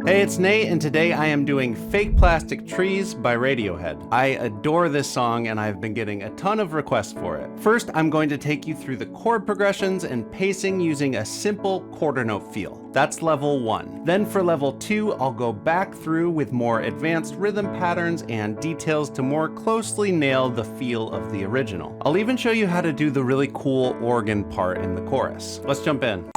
Hey, it's Nate, and today I am doing Fake Plastic Trees by Radiohead. I adore this song, and I've been getting a ton of requests for it. First, I'm going to take you through the chord progressions and pacing using a simple quarter note feel. That's level 1. Then for level 2, I'll go back through with more advanced rhythm patterns and details to more closely nail the feel of the original. I'll even show you how to do the really cool organ part in the chorus. Let's jump in.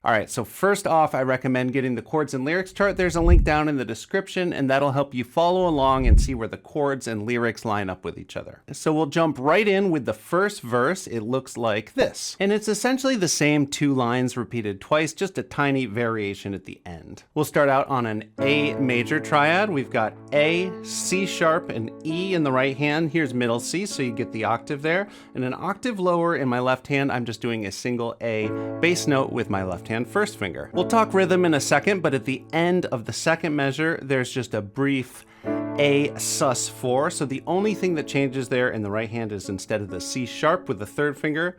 Alright, so first off, I recommend getting the chords and lyrics chart. There's a link down in the description, and that'll help you follow along and see where the chords and lyrics line up with each other. So we'll jump right in with the first verse. It looks like this. And it's essentially the same 2 lines repeated twice, just a tiny variation at the end. We'll start out on an A major triad. We've got A, C sharp, and E in the right hand. Here's middle C, so you get the octave there. And an octave lower in my left hand, I'm just doing a single A bass note with my left hand first finger. We'll talk rhythm in a second, but at the end of the second measure, there's just a brief A sus4. So the only thing that changes there in the right hand is instead of the C sharp with the third finger,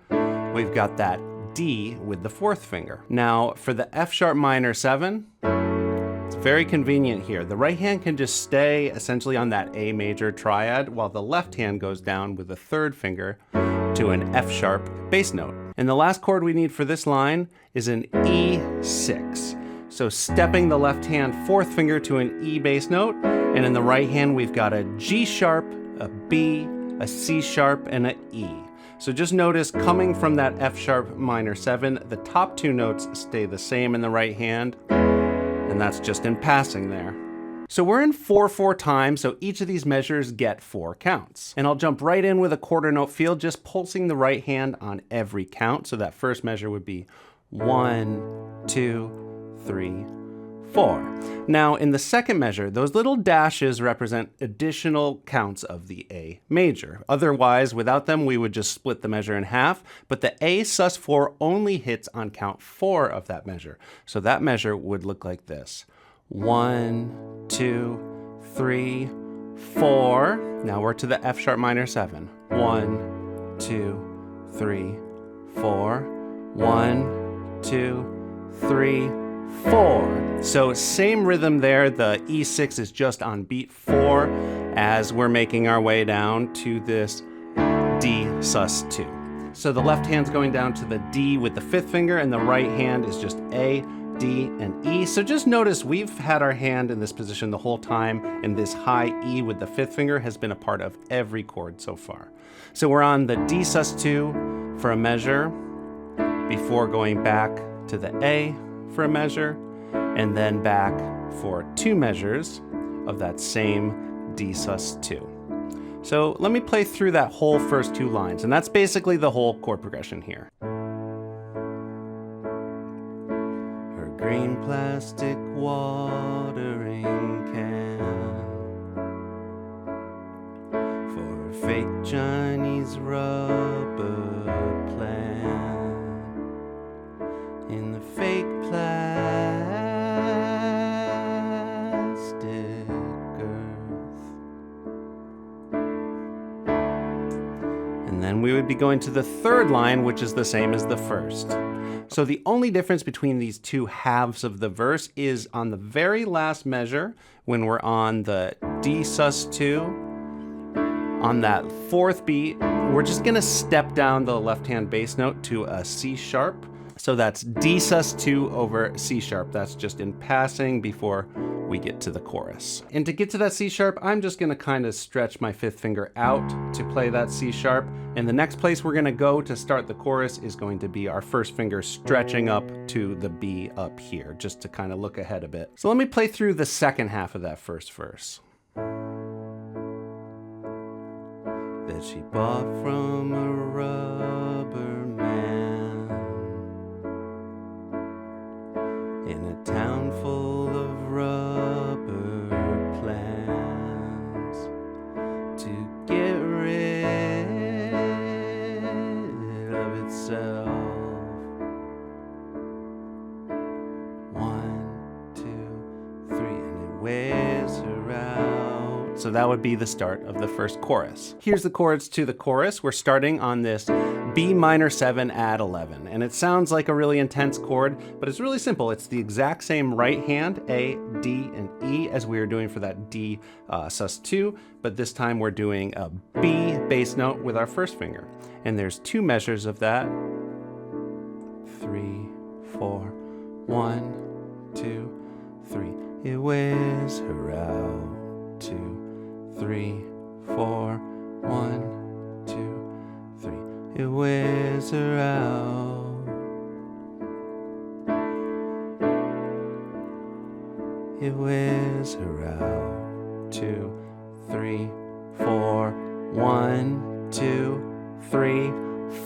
we've got that D with the fourth finger. Now for the F sharp minor 7, it's very convenient here. The right hand can just stay essentially on that A major triad, while the left hand goes down with the third finger to an F sharp bass note. And the last chord we need for this line is an E6. So stepping the left hand fourth finger to an E bass note, and in the right hand we've got a G sharp, a B, a C sharp, and an E. So just notice coming from that F sharp minor 7, the top 2 notes stay the same in the right hand, and that's just in passing there. So we're in 4/4 time, so each of these measures get 4 counts. And I'll jump right in with a quarter note feel, just pulsing the right hand on every count. So that first measure would be 1, 2, 3, 4. Now in the second measure, those little dashes represent additional counts of the A major. Otherwise, without them, we would just split the measure in half, but the A sus4 only hits on count 4 of that measure. So that measure would look like this. 1, 2, 3, 4. Now we're to the F sharp minor 7. 1, 2, 3, 4. 1, 2, 3, 4. So same rhythm there. The E6 is just on beat 4 as we're making our way down to this D sus2. So the left hand's going down to the D with the 5th finger, and the right hand is just A, D, and E. So just notice we've had our hand in this position the whole time, and this high E with the 5th finger has been a part of every chord so far. So we're on the D sus2 for a measure before going back to the A for a measure, and then back for 2 measures of that same D sus2. So let me play through that whole first 2 lines, and that's basically the whole chord progression here. Green plastic watering can for a fake Chinese rubber plant in the fake plastic earth. And then we would be going to the third line, which is the same as the first. So the only difference between these 2 halves of the verse is on the very last measure, when we're on the D sus2, on that 4th beat, we're just gonna step down the left-hand bass note to a C sharp. So that's D sus2 over C sharp. That's just in passing before we get to the chorus. And to get to that C sharp, I'm just gonna kind of stretch my 5th finger out to play that C sharp. And the next place we're gonna go to start the chorus is going to be our first finger stretching up to the B up here, just to kind of look ahead a bit. So let me play through the second half of that first verse. That she bought from a rubber man in a town full of rubber plants to get rid of itself. 1, 2, 3, and it wears her out. So that would be the start of the first chorus. Here's the chords to the chorus. We're starting on this B minor 7 add 11. And it sounds like a really intense chord, but it's really simple. It's the exact same right hand, A, D, and E, as we were doing for that D sus2, but this time we're doing a B bass note with our first finger. And there's two measures of that. 3, 4, 1, 2, 3. It wears her out. 2, 3, 4, 1, 2, 3. It wears her out. It wears her out. 2, 3, 4, 1, 2, 3,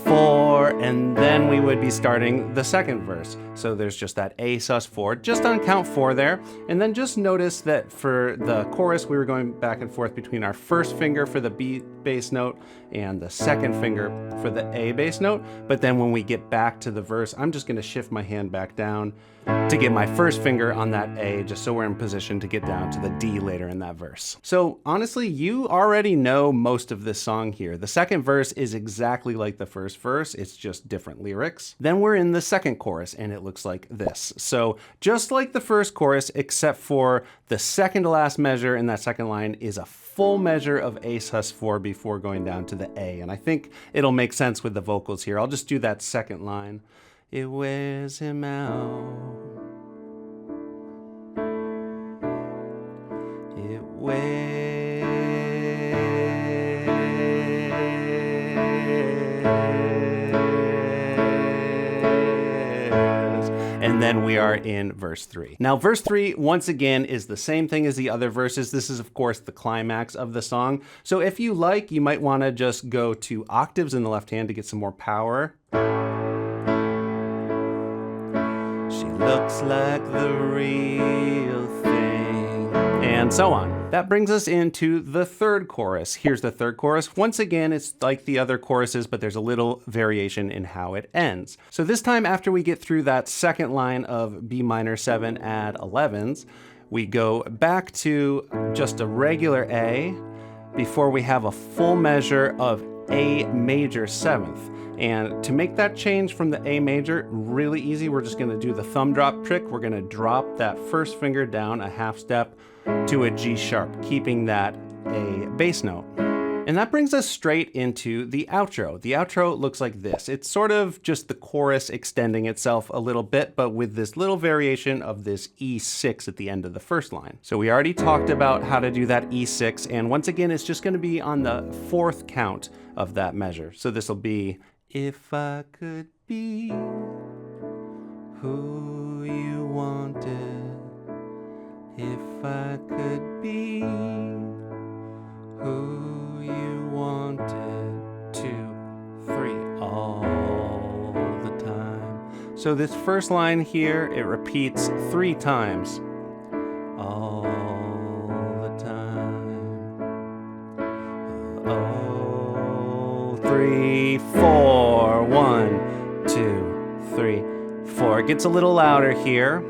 4, and then we would be starting the second verse. So there's just that A sus4, just on count 4 there. And then just notice that for the chorus, we were going back and forth between our first finger for the B bass note and the second finger for the A bass note. But then when we get back to the verse, I'm just gonna shift my hand back down to get my first finger on that A, just so we're in position to get down to the D later in that verse. So honestly, you already know most of this song here. The second verse is exactly like the first verse, it's just different lyrics. Then we're in the second chorus and it looks like this. So just like the first chorus, except for the second to last measure in that second line is a full measure of A sus4 before going down to the A. And I think it'll make sense with the vocals here. I'll just do that second line. It wears him out. It wears. And then we are in verse 3. Now, verse 3, once again, is the same thing as the other verses. This is, of course, the climax of the song. So if you like, you might want to just go to octaves in the left hand to get some more power. She looks like the real thing, and so on. That brings us into the third chorus. Here's the third chorus. Once again, it's like the other choruses, but there's a little variation in how it ends. So this time, after we get through that second line of B minor 7 add 11s, we go back to just a regular A before we have a full measure of A major 7th. And to make that change from the A major, really easy, we're just gonna do the thumb drop trick. We're gonna drop that first finger down a half step to a G sharp, keeping that A bass note. And that brings us straight into the outro. The outro looks like this. It's sort of just the chorus extending itself a little bit, but with this little variation of this E6 at the end of the first line. So we already talked about how to do that E6, and once again, it's just gonna be on the 4th count of that measure. So this will be, if I could be who you wanted, if I could be who you wanted, 2, 3, all the time. So this first line here, it repeats 3 times. All the time. Oh, 3, 4, 1, 2, 3, 4. It gets a little louder here,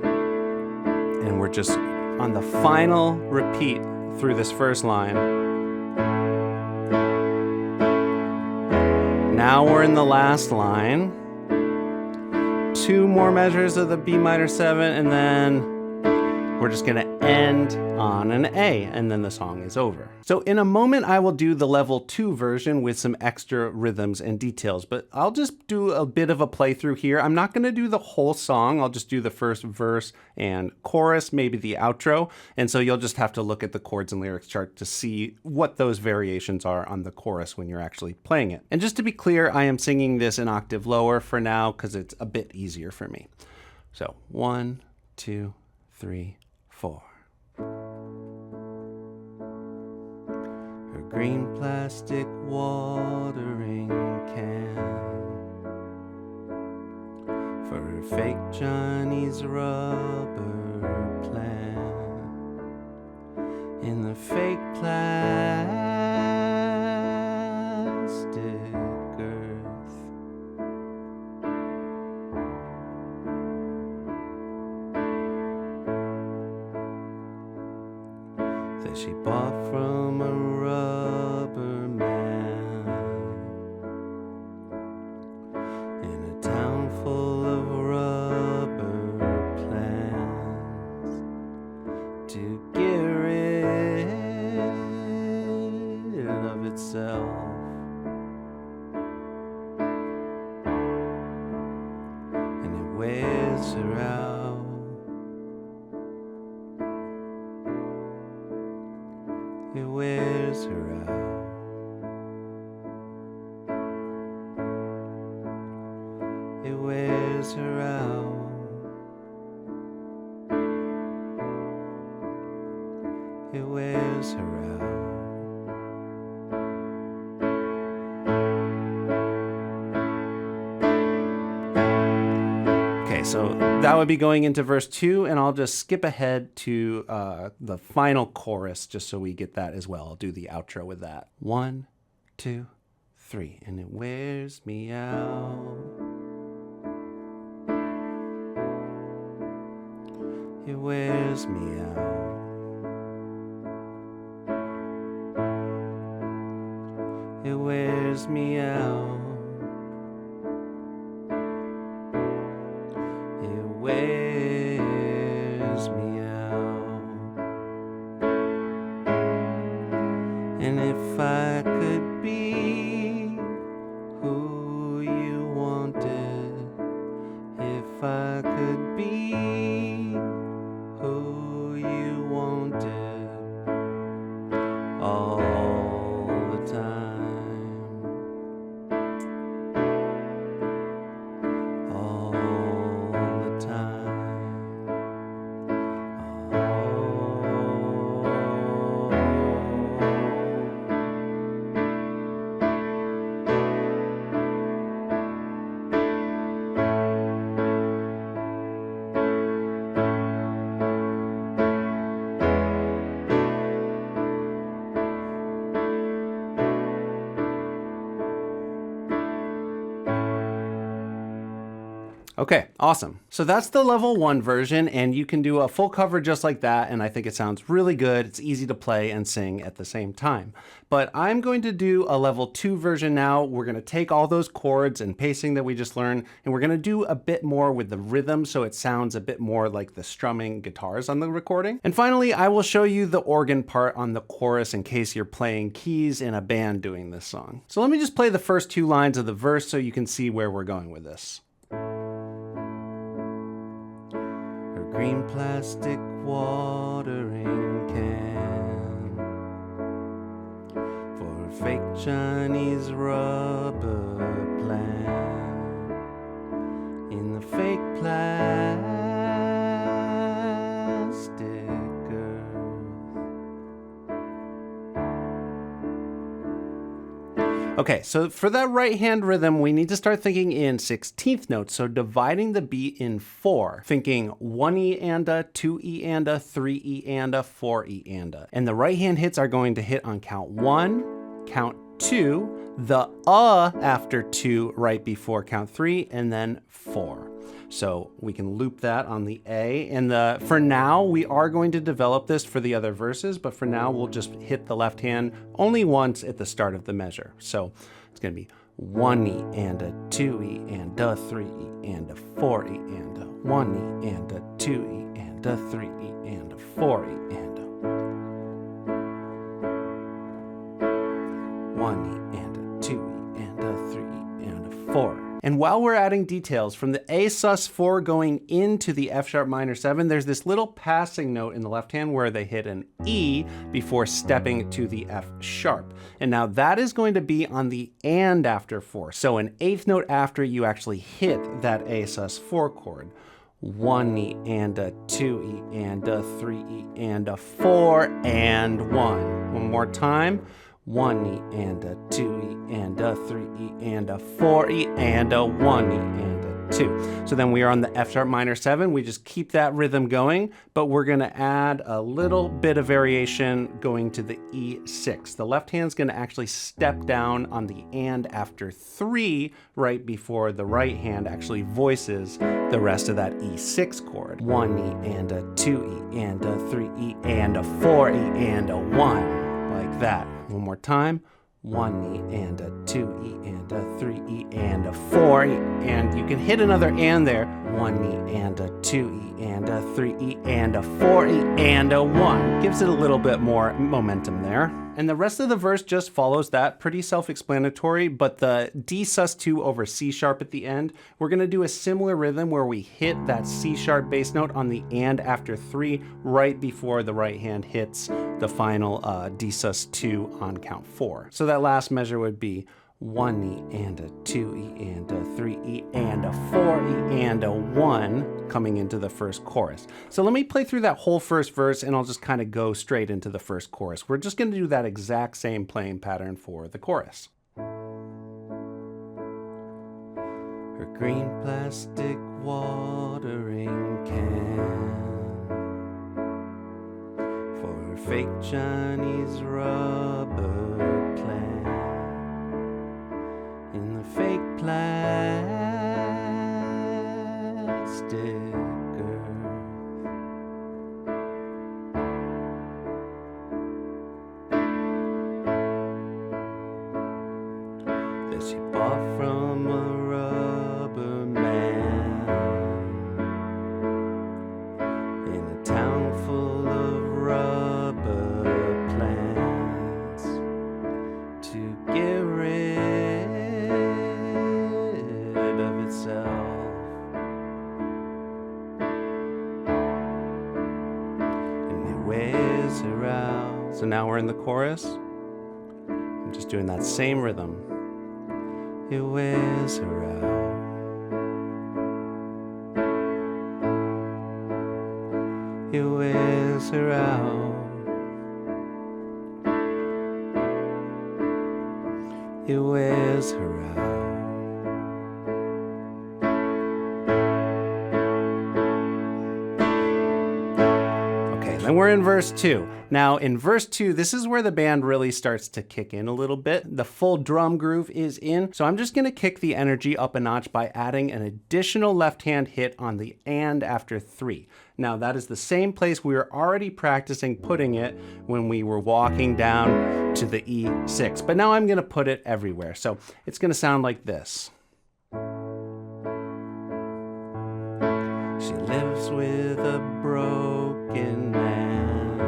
and we're just on the final repeat through this first line. Now we're in the last line. 2 more measures of the B minor 7, and then we're just gonna end on an A, and then the song is over. So in a moment, I will do the level 2 version with some extra rhythms and details, but I'll just do a bit of a playthrough here. I'm not gonna do the whole song. I'll just do the first verse and chorus, maybe the outro. And so you'll just have to look at the chords and lyrics chart to see what those variations are on the chorus when you're actually playing it. And just to be clear, I am singing this an octave lower for now because it's a bit easier for me. So 1, 2, 3, 4. Her green plastic watering can for her fake Chinese rubber plant in the fake plastic earth. That she bought from a rubber man It wears her out. It wears her out. It wears her out. Okay, so that would be going into verse 2, and I'll just skip ahead to the final chorus just so we get that as well. I'll do the outro with that. 1, 2, 3, and it wears me out. It wears me out. It wears me out. It wears me out. And if I could be who you wanted, if I could be who you wanted all the time, all the time, Okay, awesome. So that's the level 1 version, and you can do a full cover just like that, and I think it sounds really good. It's easy to play and sing at the same time. But I'm going to do a level 2 version now. We're going to take all those chords and pacing that we just learned, and we're going to do a bit more with the rhythm so it sounds a bit more like the strumming guitars on the recording. And finally, I will show you the organ part on the chorus in case you're playing keys in a band doing this song. So let me just play the first 2 lines of the verse so you can see where we're going with this. Green plastic watering can for a fake Chinese rubber plant in the fake plastic earth. Okay, so for that right hand rhythm, we need to start thinking in 16th notes. So dividing the beat in 4, thinking 1 E and a, 2 E and a, 3 E and a, 4 E and a. And the right hand hits are going to hit on count 1, count 2, the after 2 right before count 3, and then 4. So we can loop that on the A. And for now, we are going to develop this for the other verses, but for now, we'll just hit the left hand only once at the start of the measure. So it's going to be 1 E and a, 2 E and a, 3 E and a, 4 E and a, 1 E and a, 2 E and a, 3 E and a, 4 E and a, 1 E and a, 2 E and a, 3 E and a, 4. And while we're adding details from the A sus4 going into the F sharp minor 7, there's this little passing note in the left hand where they hit an E before stepping to the F sharp. And now that is going to be on the and after 4. So an 8th note after you actually hit that A sus4 chord. 1 E and a, 2 E and a, 3 E and a, 4 and 1. One more time. 1 E and a, 2 E and a, 3 E and a, 4 E and a, 1 E and a, 2. So then we are on the F sharp minor 7. We just keep that rhythm going, but we're going to add a little bit of variation going to the E6. The left hand's going to actually step down on the and after 3 right before the right hand actually voices the rest of that E6 chord. 1 E and a, 2 E and a, 3 E and a, 4 E and a, 1. Like that. One more time. 1 E and a, 2 E and a, 3 E and a, 4 E. And you can hit another and there. 1 E and a, 2 E and a, 3 E and a, 4 E and a, 1. Gives it a little bit more momentum there. And the rest of the verse just follows that, pretty self-explanatory, but the D sus2 over C sharp at the end, we're gonna do a similar rhythm where we hit that C sharp bass note on the and after 3 right before the right hand hits the final D sus2 on count 4. So that last measure would be 1 E and a 2 E and a 3 E and a 4 E and a 1 coming into the first chorus. So let me play through that whole first verse and I'll just kind of go straight into the first chorus. We're just going to do that exact same playing pattern for the chorus. Her green plastic watering can for her fake Chinese rubber plant. In the fake plastic earth. That she bought from a rubber man in a town full of rubber plants to get rid of itself. And it wears her out. So now we're in the chorus. I'm just doing that same rhythm. It wears her out. It wears her out. It wears her out. And we're in verse 2. Now in verse 2, this is where the band really starts to kick in a little bit. The full drum groove is in. So I'm just going to kick the energy up a notch by adding an additional left hand hit on the and after 3. Now that is the same place we were already practicing putting it when we were walking down to the E6. But now I'm going to put it everywhere. So it's going to sound like this. She lives with a broken man,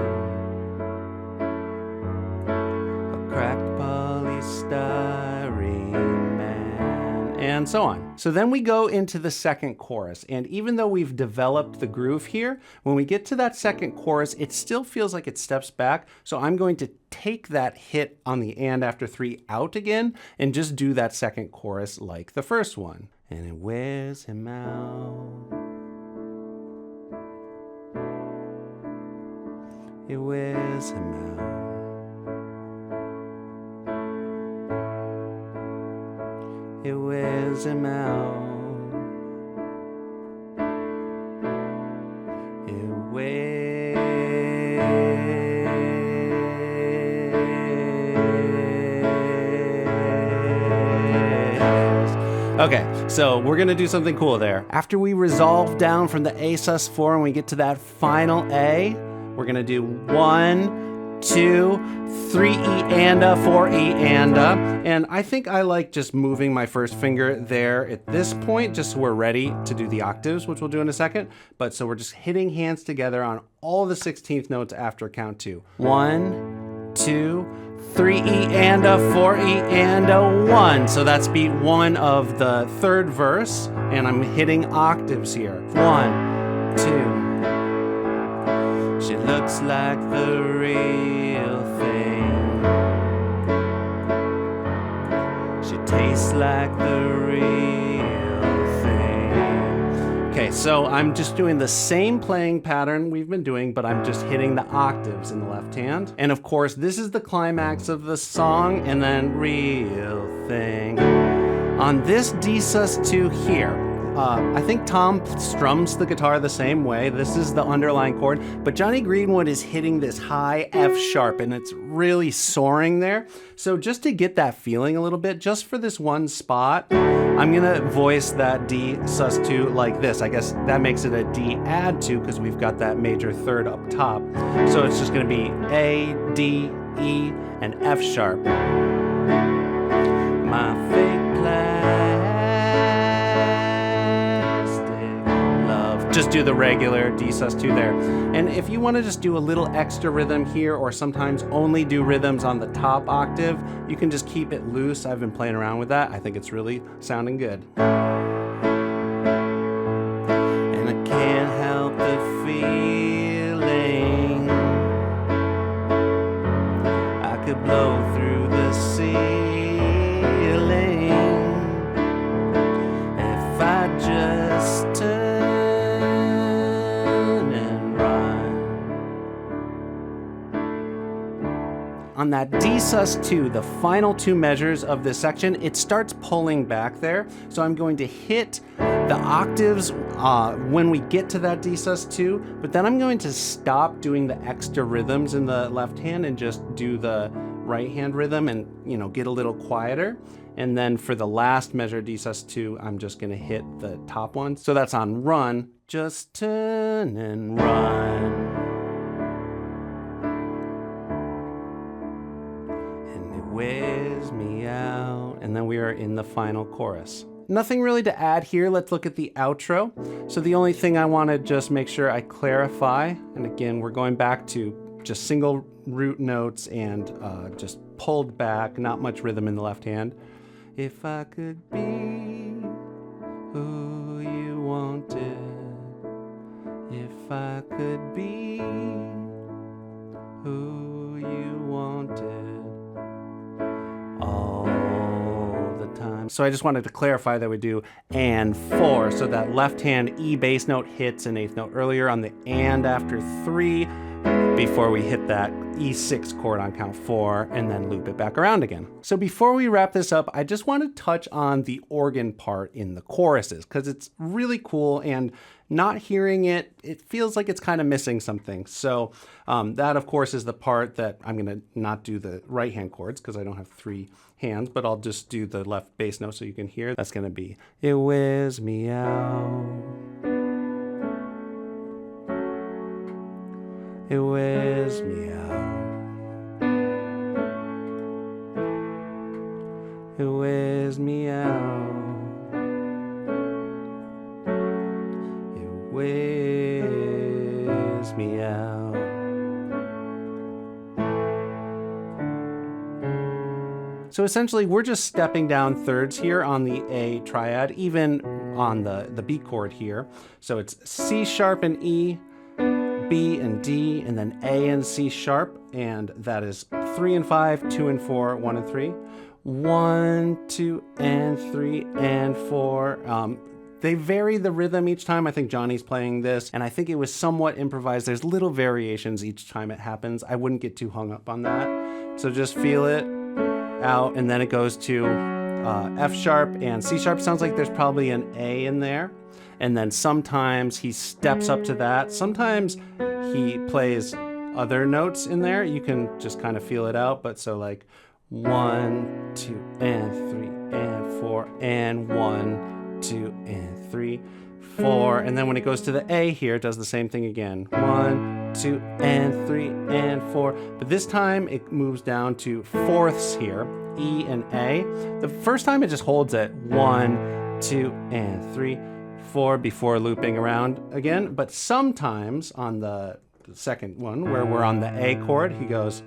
a cracked polystyrene man, and so on. So then we go into the second chorus, and even though we've developed the groove here, when we get to that second chorus, it still feels like it steps back. So I'm going to take that hit on the and after 3 out again and just do that second chorus like the first one. And it wears him out. It wears him out. It wears him out. It wears. Okay, so we're gonna do something cool there. After we resolve down from the A sus4 and we get to that final A, we're gonna do 1, 2, 3 E and a, 4 E and a. And I think I like just moving my first finger there at this point, just so we're ready to do the octaves, which we'll do in a second. But so we're just hitting hands together on all the 16th notes after count 2. 1, 2, 3 E and a, 4 E and a, 1. So that's beat 1 of the third verse, and I'm hitting octaves here. 1, 2. She looks like the real thing. She tastes like the real thing. Okay, so I'm just doing the same playing pattern we've been doing, but I'm just hitting the octaves in the left hand. And of course, this is the climax of the song, and then real thing. On this D sus2 here, I think Tom strums the guitar the same way. This is the underlying chord, but Johnny Greenwood is hitting this high F sharp and it's really soaring there. So just to get that feeling a little bit, just for this one spot, I'm gonna voice that D sus2 like this. I guess that makes it a D add 2 because we've got that major third up top. So it's just gonna be A, D, E, and F sharp. My fake plastic love just do the regular D sus2 there. And if you want to just do a little extra rhythm here, or sometimes only do rhythms on the top octave, you can just keep it loose. I've been playing around with that. I think it's really sounding good. And I can't help the feeling I could blow through the ceiling if I just turn and run. On that D sus2, the final two measures of this section, it starts pulling back there. So I'm going to hit the octaves when we get to that D sus2, but then I'm going to stop doing the extra rhythms in the left hand and just do the right hand rhythm and, you know, get a little quieter. And then for the last measure, D sus2, I'm just gonna hit the top one. So that's on run, just turn and run. And it wears me out. And then we are in the final chorus. Nothing really to add here. Let's look at the outro. So the only thing I want to just make sure I clarify, and again, we're going back to just single root notes and just pulled back, not much rhythm in the left hand. If I could be who you wanted, if I could be who you wanted all the time. So I just wanted to clarify that we do and 4, so that left hand E bass note hits an 8th note earlier on the and after 3 before we hit that E6 chord on count 4 and then loop it back around again. So before we wrap this up, I just want to touch on the organ part in the choruses because it's really cool, and not hearing it, it feels like it's kind of missing something. So that of course is the part that I'm going to not do the right hand chords because I don't have 3 hands, but I'll just do the left bass note so you can hear. That's going to be, it wears me out. It wears me out. It wears me out. It wears me out. So essentially, we're just stepping down thirds here on the A triad, even on the B chord here. So it's C sharp and E, B and D, and then A and C sharp, and that is 3 and 5, 2 and 4, 1 and 3, 1, 2 and 3 and 4. They vary the rhythm each time. I think Johnny's playing this, and I think it was somewhat improvised. There's little variations each time it happens. I wouldn't get too hung up on that. So just feel it out, and then it goes to F sharp and C sharp. Sounds like there's probably an A in there. And then sometimes he steps up to that. Sometimes he plays other notes in there. You can just kind of feel it out. But so like 1, 2 and 3 and 4 and 1, 2 and 3, 4. And then when it goes to the A here, it does the same thing again. 1, 2 and 3 and 4. But this time it moves down to fourths here, E and A. The first time it just holds at 1, 2 and 3, 4 before looping around again. But sometimes on the second one where we're on the A chord, he goes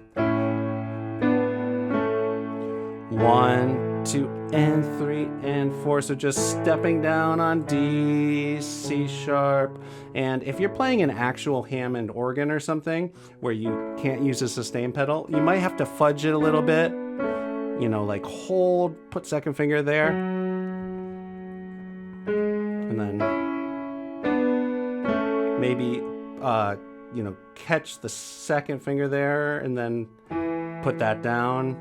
1, 2 and 3 and 4. So just stepping down on D, C sharp. And if you're playing an actual Hammond organ or something where you can't use a sustain pedal, you might have to fudge it a little bit. You know, like hold, put second finger there. And then maybe, you know, catch the second finger there and then put that down.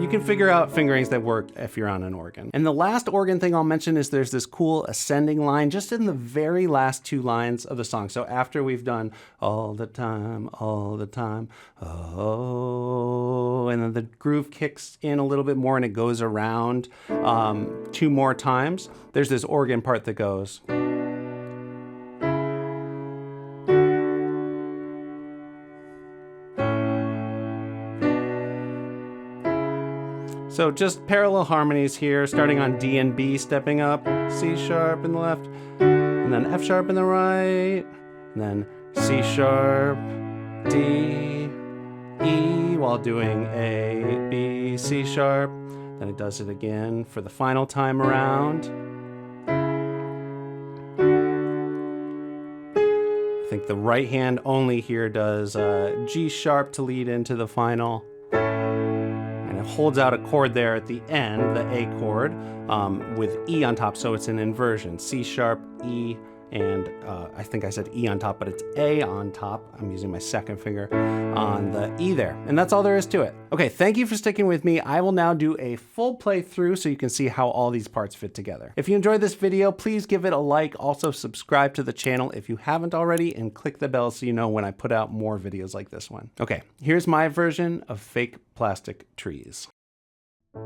You can figure out fingerings that work if you're on an organ. And the last organ thing I'll mention is there's this cool ascending line just in the very last 2 lines of the song. So after we've done all the time, oh, and then the groove kicks in a little bit more and it goes around 2 more times, there's this organ part that goes. So just parallel harmonies here, starting on D and B, stepping up, C sharp in the left, and then F sharp in the right, and then C sharp, D, E while doing A, B, C sharp. Then it does it again for the final time around. I think the right hand only here does G sharp to lead into the final. And it holds out a chord there at the end, the A chord, with E on top, so it's an inversion. C sharp, E, and I think I said E on top, but it's A on top. I'm using my second finger on the E there. And that's all there is to it. Okay, thank you for sticking with me. I will now do a full playthrough so you can see how all these parts fit together. If you enjoyed this video, please give it a like. Also subscribe to the channel if you haven't already, and click the bell so you know when I put out more videos like this one. Okay, here's my version of Fake Plastic Trees. A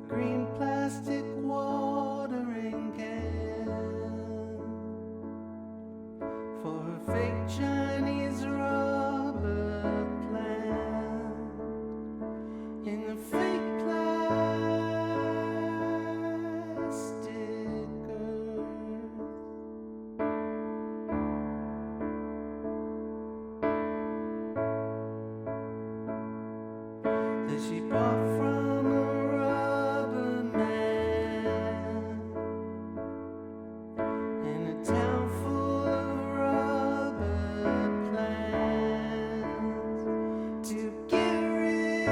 green plastic watering can for a fake Chinese rubber plant in a fake plastic earth that she bought from a rubber man in a town full of rubber plants to get rid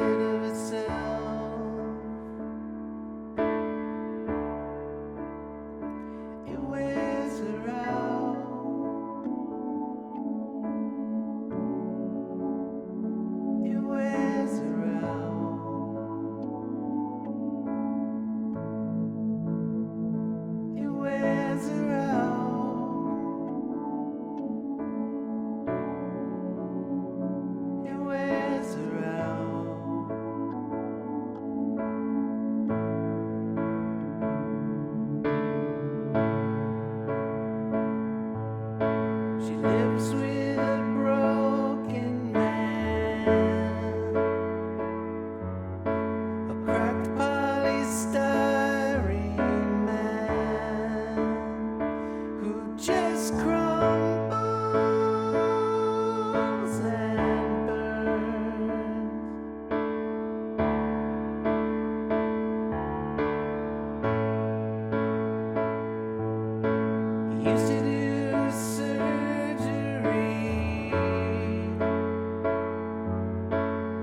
of itself. It wears her out. It wears her out. It wears her out. It wears her out. She lives with a broken man, a cracked polystyrene man who just crumbles and burns. He used to do surgery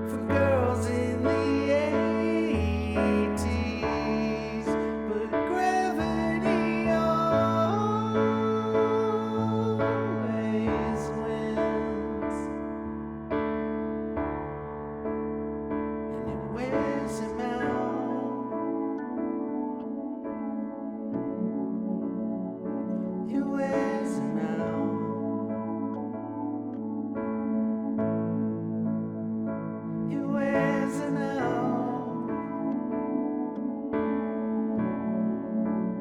for girls in the 80s, but gravity always wins, and it wears him out. It wears him out. It wears him out.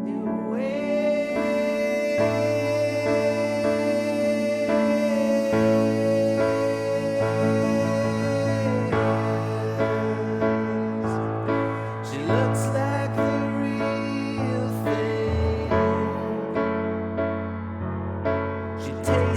It wears. She looks like the real thing. She takes